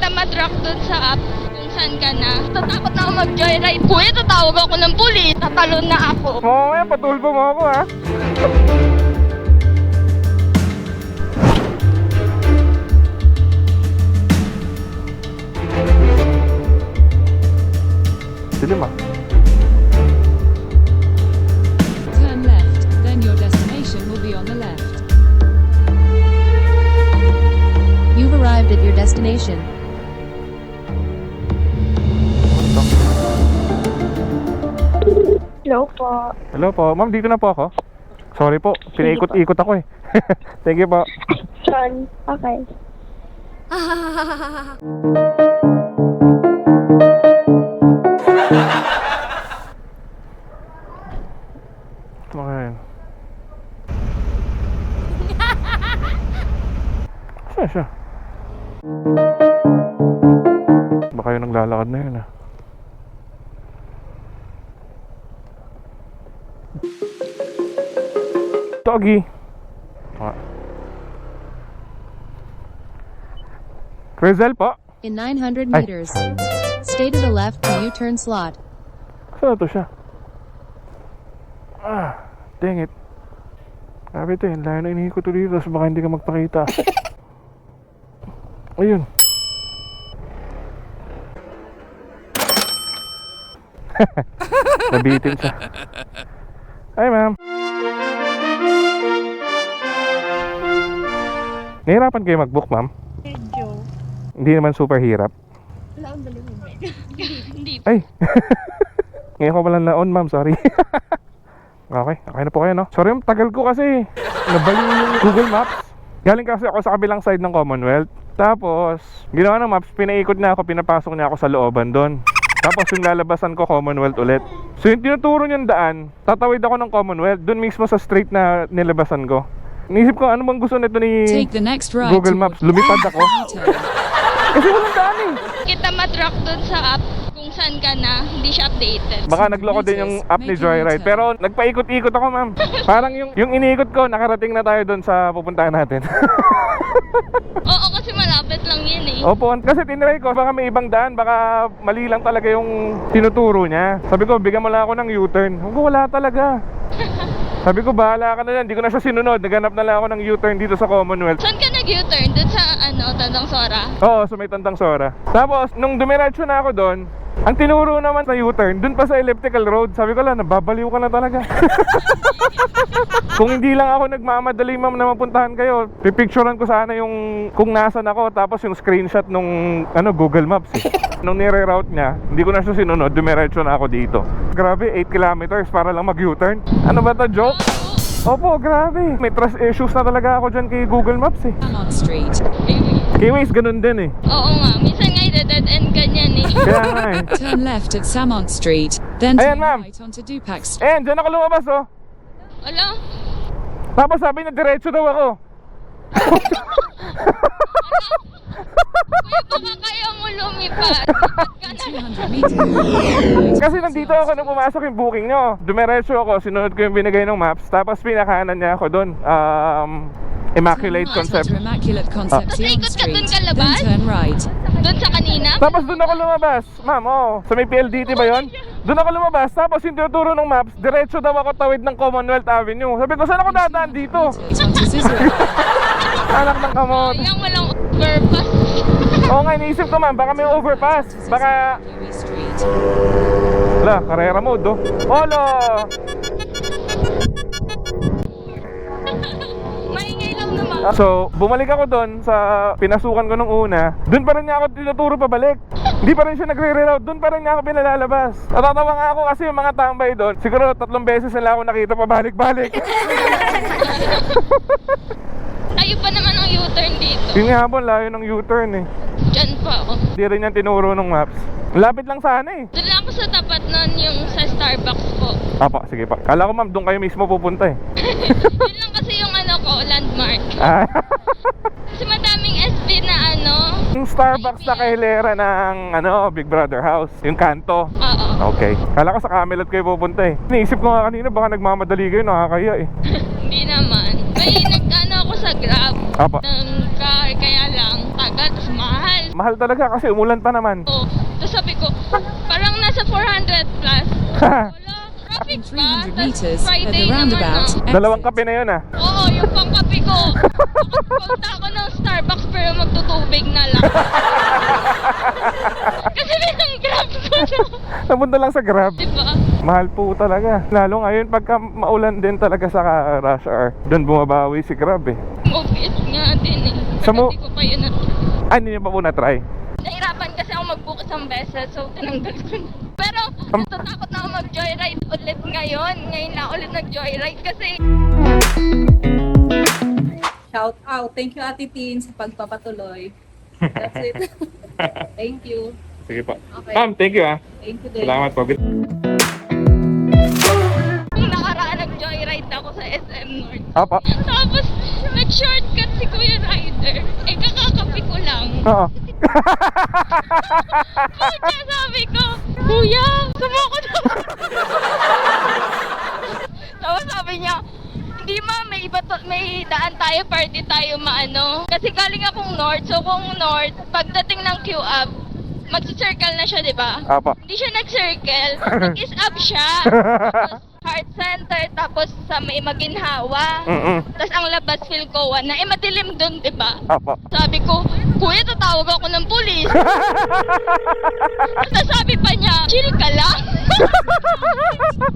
kita matrack dun sa app kung saan ka na. Tatakot na ako mag-joyride. Kuya, tatawag ako ng pulis. Tatalon na ako. Oo nga, patulbo mo ako ha. Dilim ah. Turn left, then your destination will be on the left. You've arrived at your destination. Hello po. Hello po, ma'am, dito na po ako. Sorry po, pinaikot-ikot ako eh. Thank you po. Sean. Okay. Okay. Saan siya? Baka yung naglalakad na yun ah. Doggy. Crizel po. In 900 Ay. meters, stay to the left for U-turn slot. Saan to siya? Dang it. Sabi ito, layo na inihi ko to dito, so baka hindi ka magpakita. Ayun. Nabitin siya. Hi ma'am. Nahirapan kayo mag-book ma'am? Medyo. Hindi naman super hirap. Wala akong dali mo. Hindi. Ay! Ngayon ko pala na-on ma'am, sorry. Okay na po kayo no? Sorry ma'am, tagal ko kasi nabaliw yung Google Maps. Galing kasi ako sa kabilang side ng Commonwealth. Tapos, ginawa ng maps, pinaikot niya ako, pinapasok niya ako sa looban doon. Tapos yung lalabasan ko, Commonwealth ulit. So yung tinuturo niyang daan, tatawid ako ng Commonwealth, doon mismo sa street na nilabasan ko. Inisip ko, ano bang gusto nito ni Take the next right Google Maps? Lumipad ako. Kasi walang daan eh. Kita matrack dun sa app kung saan ka na. Hindi siya updated. Baka nagloko din yung app ni Joyride. Pero nagpaikot-ikot ako ma'am. Parang yung iniikot ko, nakarating na tayo doon sa pupuntahan natin. Oo, kasi malapit lang yun eh. Opo, kasi tinry ko, baka may ibang daan, baka mali lang talaga yung tinuturo niya. Sabi ko, bigyan mo lang ako ng U-turn. Wala talaga. Sabi ko, bahala ka na yan, hindi ko na siya sinunod. Naghanap na lang ako ng U-turn dito sa Commonwealth. Saan ka nag-U-turn? Dun sa Tandang Sora? Oo, sa may Tandang Sora. Tapos, nung dumiretso na ako doon, ang tinuro naman sa U-turn, dun pa sa elliptical road. Sabi ko lang, nababaliw ka na talaga. Kung hindi lang ako nagmamadali ma'am na mapuntahan kayo, pipicturean ko sana yung kung nasan ako, tapos yung screenshot nung Google Maps eh. Nung nire-route niya, hindi ko na siya sinunod, dumiretso na ako dito. Grabe, 8 kilometers para lang mag-U-turn. Ano ba to, joke? Opo, grabe. May trust issues na talaga ako dyan kay Google Maps eh. Samont Street. Kay Waze, ganun din eh. Oo nga, minsan nga dead end ganyan eh. Kaya nga eh. Turn left at Samont Street, then Ayan, turn ma'am. right onto Dupac Street. Ayan, dyan ako lumabas oh. Wala. Tapos sabi niya, diretso daw ako. Kuya, baka kaya mo lumipad. 200 meters. Kasi nandito ako nung pumasok yung booking nyo. Dumiretso ako, sinunod ko yung binigay ng maps. Tapos pinakanan niya ako doon. Immaculate Turn right Concept. onto Immaculate Concepcion Ikot ka dun Street, sa labas? then turn right. Dun sa kanina? Tapos doon ako lumabas. Ma'am, sa may PLDT ba yon? Doon ako lumabas. Tapos yung tinuturo ng maps, diretso daw ako tawid ng Commonwealth Avenue. Sabi ko, saan ako dadaan dito? It's onto Zizou. Anak ng kamot. Sayang walang overpass. Oo nga, iniisip ko ma'am, baka may overpass. Baka, Huey Street. wala, karera mode oh. Olo! Maingay lang naman. So, bumalik ako doon sa pinasukan ko nung una. Doon pa rin niya ako tinuturo pabalik. Hindi pa rin siya nagre-reroute. Doon pa rin niya ako pinalalabas. Natatawa nga ako kasi yung mga tambay doon. Siguro 3 beses nila ako nakita pabalik-balik. Tayo pa naman ang U-turn dito. Yun nga po, layo ng U-turn eh. Diyan pa ako. Hindi rin niya tinuro ng maps. Lapit lang sana eh. Doon lang ako sa tapat nun yung sa Starbucks po. Apa, sige pa. Kala ko ma'am, doon kayo mismo pupunta eh. Yun lang kasi yung landmark. Ah, Kasi madaming SB na yung Starbucks na kahilera ng Big Brother House. Yung kanto. Oo. Okay. Kala ko sa Camelot kayo pupunta eh. Iniisip ko nga kanina, baka nagmamadali kayo, nakakaya eh. Hindi naman. May ako sa Grab Apa. ng car, kaya lang tagal, tas mahal. Mahal talaga kasi umulan pa naman. Oo. Tapos sabi ko, parang nasa 400 plus. Wala, traffic In ba? 300 Tas meters, at Friday the naman roundabout, na. Dalawang exit. kape na yun ah. Oo, yung pangkapi ko. Punta ako ng Starbucks pero magtutubig na lang. Kasi may grab ko na. Napunta lang sa Grab. Diba? Mahal po talaga. Lalo ngayon pagka maulan din talaga sa rush hour. Doon bumabawi si Grab eh. Obvious nga din eh. Sa mo- Hindi ko pa yun Ay, hindi niyo pa po na-try. Nahirapan kasi ako mag-book isang beses, so tinanggal ko na. Pero natatakot na ako mag-joyride ulit ngayon. Ngayon na ulit nag-joyride kasi Shout out. Thank you, Ate Tin, sa pagpapatuloy. That's it. Thank you. Sige po. Okay. Ma'am, thank you ah. Thank you din. Salamat po. nung nakaraan nag-joyride ako sa SM North. Apa. Tapos nag-shortcut si Kuya Rider. Eh kakakapi ko lang. Oo. Kaya sabi ko, Kuya, sumoko na. Tapos sabi niya, hindi ma, may daan tayo, party tayo maano. Kasi galing akong north, so kung north, pagdating ng Q-up, magsi-circle na siya, di ba? Apa. Hindi siya nag-circle, nag-is up siya. Tapos heart center, tapos sa may maginhawa. Tapos ang labas Philcoa na, eh madilim dun, di ba? Apa. Sabi ko, Kuya, tatawag ako ng pulis. Tapos sabi pa niya, chill ka lang.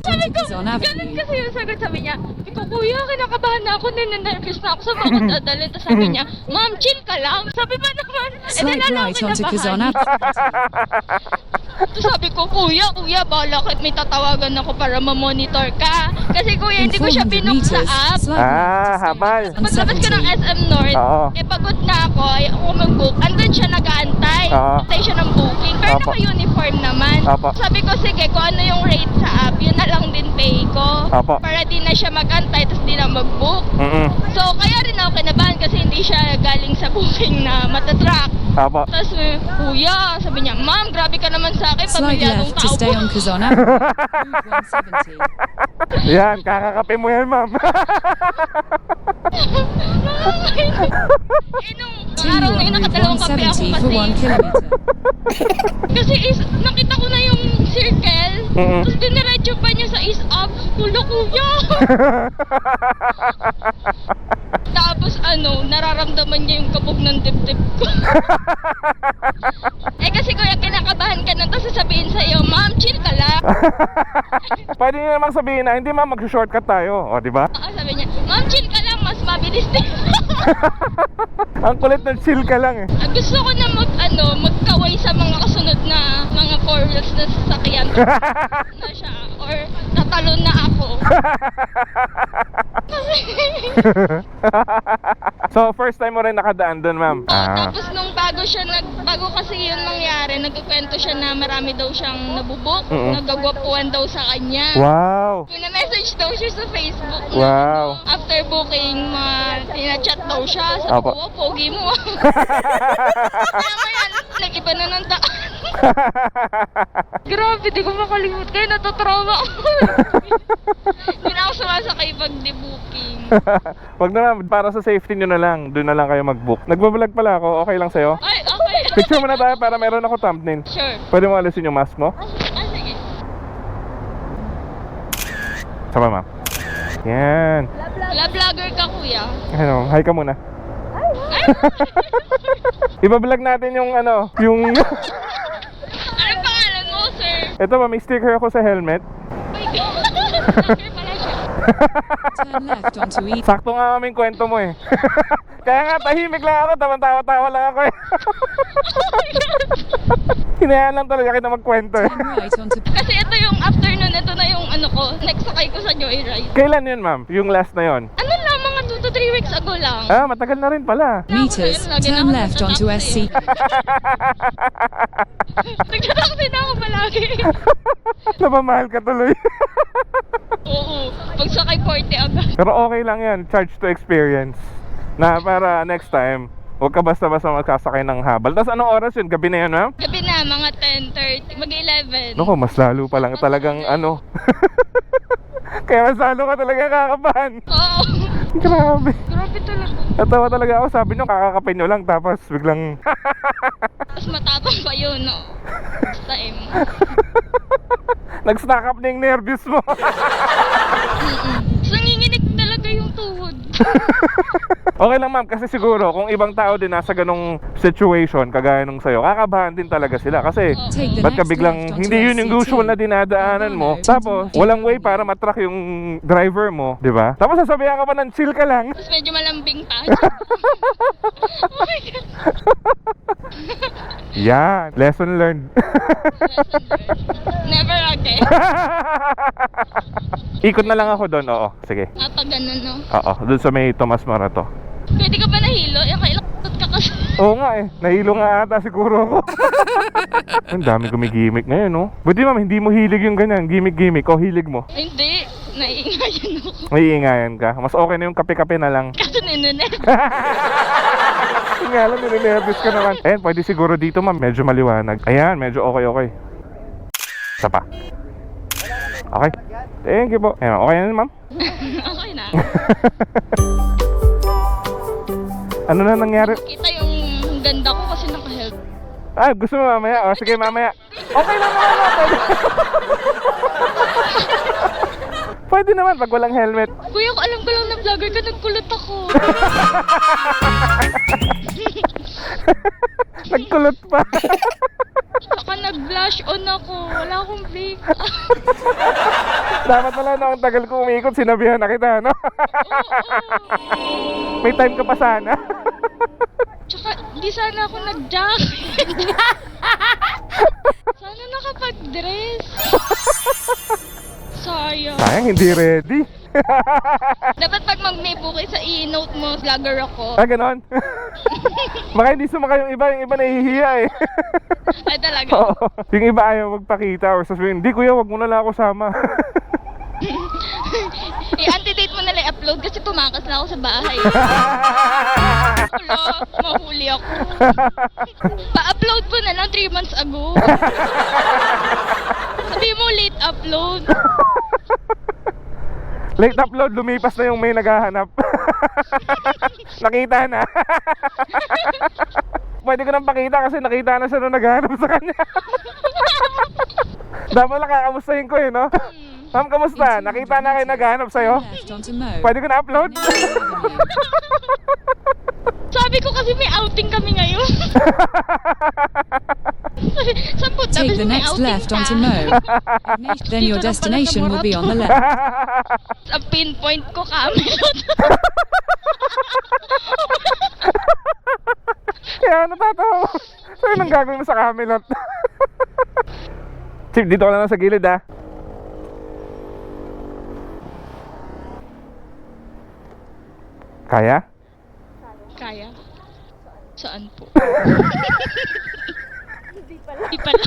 Sabi ko, Quezon ganun Avenue. kasi yung sagot. Sabi niya, ikaw Kuya, kinakabahan na ako, nananervous na ako sa mga dadalhin. Tapos sabi niya, Ma'am, chill ka lang. Sabi pa naman, Slight right onto Quezon kinabahan. Avenue. Tapos sabi ko, Kuya, bala ka, may tatawagan ako para ma-monitor ka. Kasi Kuya, In hindi ko siya 400 binook sa meters, app. slight right Ah, to habal. stay on Paglabas ko ng 70. SM North, Oo. eh pagod na ako, ayaw ako mag-book. Andun siya nag-aantay. Oo. Antay siya ng booking. Pero Apo. naka-uniform naman. Apo. Sabi ko, sige, kung ano yung rate sa app, yun na lang din pay ko. Apo. Para di na siya mag-antay, tapos di na mag-book. So, kaya rin ako kinabahan kasi hindi siya galing sa booking na matatrack. Apa. Tapos, Kuya, sabi niya, Ma'am, grabe ka naman sa akin, Slide pamilyadong left to tao stay po. on Quezon Avenue. Route 170. Yan, kakakape mo yan, ma'am. Eh, nung araw na yun, Continue on Route nakadalawang kape ako 170 for 1 kasi. kilometer. Kasi nakita ko na yung circle, Mm-mm. tapos diniretso pa niya sa is up, kulo kuya. Tapos nararamdaman niya yung kabog ng dibdib ko. Eh kasi kuya, kinakabahan ka na, tapos sasabihin sa'yo, Ma'am, chill ka lang. Pwede nyo namang sabihin na, hindi ma'am, mag-shortcut tayo. O, di ba? Sabi niya, Ma'am, chill ka lang, mas mabilis din. Ang kulit na chill ka lang eh. Gusto ko na magkaway sa mga kasunod na mga four wheels na sasakyan. Na siya, or tatalon na ako. So, first time mo rin nakadaan doon, ma'am? Tapos nung bago kasi yun nangyari, nagkukwento siya na marami daw siyang nabubuk, nagagwapuan daw sa kanya. Wow! Pina-message daw siya sa Facebook. na, Wow. after booking, tina-chat daw siya. Sabi Apo. ko, pogi mo. Kaya ngayon, nag-iba na ng daan. Grabe, di ko makalimut. Kaya natotrauma ako. Hindi na ako sumasakay pag di-booking. Wag na ma'am, para sa safety nyo na lang, doon na lang kayo mag-book. Nagbablog pala ako, okay lang sa'yo? Ay, okay. Picture mo na tayo para meron ako thumbnail. Sure. Pwede mo alisin yung mask mo? Sige. Sama ma'am. Yan. Wala vlogger ka, kuya. Ano, hi ka muna. Ay! Ibablog natin yung yung... Anong pangalan mo, sir? Ito ba, may sticker ako sa helmet. My God. Vlogger pala siya. Turn left onto E. Sakto nga kaming kwento mo eh. Kaya nga, tahimik lang ako, tawa-tawa lang ako eh. Hinayaan lang talaga kita magkwento eh. Turn right onto Kasi ito yung afternoon, ito na yung next sakay ko sa Joyride. Kailan yun, ma'am? Yung last na yun? Ano lang, mga 2 to 3 weeks ago lang. Ah, matagal na rin pala. meters. Turn left onto SC. Nagtataksi na ako palagi. Napamahal ka tuloy. Oo, pag sakay 40 agad. Pero okay lang yan, charge to experience. Na para next time, huwag ka basta-basta magsasakay ng habal. Tapos anong oras yun? Gabi na yun, ma'am? Gabi na, mga 10:30, mag-11. Naku, mas lalo pa lang talagang Kaya mas lalo ka talaga kakabahan. Oo. Grabe. Grabe talaga. Natawa talaga ako. Sabi nyo, kakakapin nyo lang. Tapos biglang... Mas matapang pa yun, no? Next time. Nag-stack up na yung nervous mo. Nanginginig talaga yung tuhod. Okay lang ma'am, kasi siguro kung ibang tao din nasa ganong situation, kagaya nung sa'yo, kakabahan din talaga sila. Kasi Take the ba't ka next biglang, left onto hindi yun yung SCT. usual na dinadaanan mo. Tapos, walang way para matrack yung driver mo, di ba? Tapos sasabihan ka pa ng chill ka lang. Tapos medyo malambing pa. Oh my God. Yan, lesson learned. Lesson learned. Never again. Ikot na lang ako doon, oo. Sige. Pag ganun, no? Oo, doon sa may Tomas Morato. Pwede ka ba nahilo? Yung kailangan ka kasi. Oo nga eh, nahilo nga ata siguro ako. Ang dami gumigimik ngayon, no? Buti ma'am, hindi mo hilig yung ganyan, gimik-gimik, o hilig mo? Hindi. Naiingayan ako. May ka. Mas okay na yung kape-kape na lang. Kasi ninunet. Yung nga lang, nire-nervous ka naman. Ayan, pwede siguro dito ma'am, medyo maliwanag. Ayan, medyo okay. Isa pa. Okay. Thank you po. Ayan, okay na ma'am? Okay na. Ano na nangyari? Kita yung ganda ko kasi naka-help. Ah, gusto mo mamaya? O, sige mamaya. Okay lang naman natin. Pwede naman pag walang helmet. Kuya, alam ko lang na vlogger ka, nagkulot ako. Nagkulot pa. Saka nag-blush on ako. Wala akong break. Dapat pala no, ang tagal ko umiikot, sinabihan na kita, no? May time ka pa sana. Tsaka, di sana ako nag-jacket. Sana nakapag-dress. Sayang. Sayang, hindi ready. Dapat pag mag-may bukay sa i-note mo, vlogger ako. Ah, ganon. Baka hindi sumakay yung iba nahihiya eh. Ay, talaga. Oo. Yung iba ayaw magpakita or sasabihin, hindi kuya, wag mo na lang ako sama. I-antidate mo na lang upload kasi pumakas na ako sa bahay. Wala, mahuli ako. Pa-upload mo na lang 3 months ago. Sabi mo late upload. Late upload, lumipas na yung may naghahanap. Nakita na. Pwede ko nang pakita kasi nakita na siya nung naghahanap sa kanya. Dapat lang kakamustahin ko eh, no? Ma'am, kamusta? Nakita na kayo naghahanap sa'yo? Left onto Mo. Pwede ko na upload? Sabi ko kasi may outing kami ngayon. Saan po? Take Tapos the may next outing left ka. onto Mo. Then your Dito lang pala sa destination will be on the Morato. left. Ang pinpoint ko, Camelot. Kaya natatawa mo. So yun ang gagawin mo sa Camelot. Chip, dito ka lang sa gilid ah. Kaya? Kaya? Saan po? Hindi pala.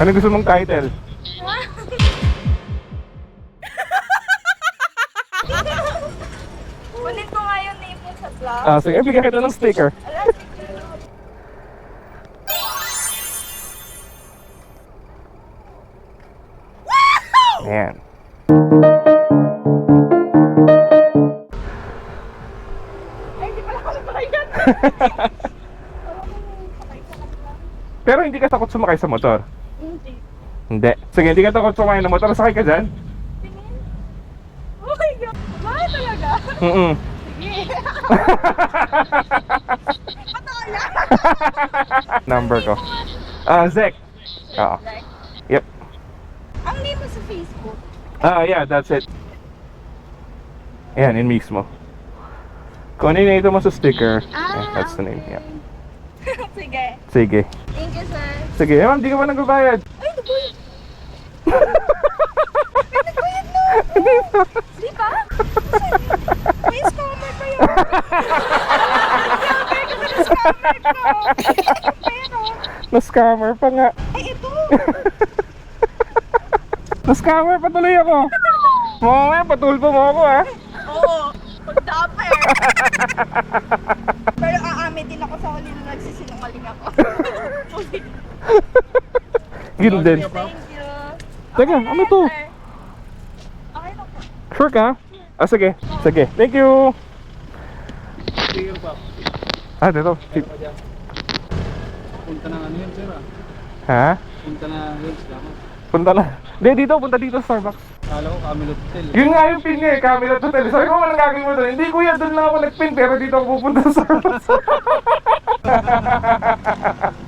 Ano gusto mong title? Kunin ko nga yung name mo sa vlog. Ah, sige, bigyan kita ng sticker. Ayan. Pero hindi ka takot sumakay sa motor? Hindi. Hindi. Sige, hindi ka takot sumakay ng motor. Sakay ka dyan? Oh my God. Bakit talaga? Mm-mm. Number ko. Zek. Oo. Yep. Ang name mo sa Facebook? Yeah, that's it. Ayan, in mismo. Kung ano yung ito mo sa sticker, that's the name. Yeah. Sige. Sige. Thank you, sir. Sige, ma'am, di ka ba nagbabayad? Ay, nagbayad. Nagbayad na. Di ba? May scammer pa yun. Scammer ka na scammer ko. Pero, Na-scammer pa nga. ay ito. Na-scammer pa tuloy ako. Mamaya, patulpo mo ako ha. Oo. Pag-dapper. Pero aamin din ako sa huli na nagsisinungaling ako. Yun din. Thank you. Teka, ano to? Sure ka? Ah, sige. Sige. Thank you. Ah, dito. Punta na ano yun, sir ah. Ha? Punta na yun, salamat. Punta na. Hindi, dito. Punta dito sa Starbucks. Kala ko Camelot Hotel. Yun nga yung pin niya eh, Camelot Hotel. Sabi ko, anong gagawin mo doon? Hindi kuya, doon lang ako nagpin, pero dito ako pupunta sa Starbucks.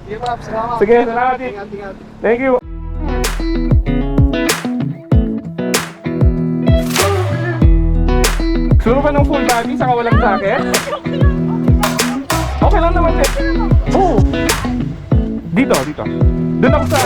Sige, Paps, salamat. Sige, salamat. Chief. Ingat. Thank you. Gusto mo ba ng full body sa walang jacket? Okay lang naman eh. Oo. Dito. Doon ako sa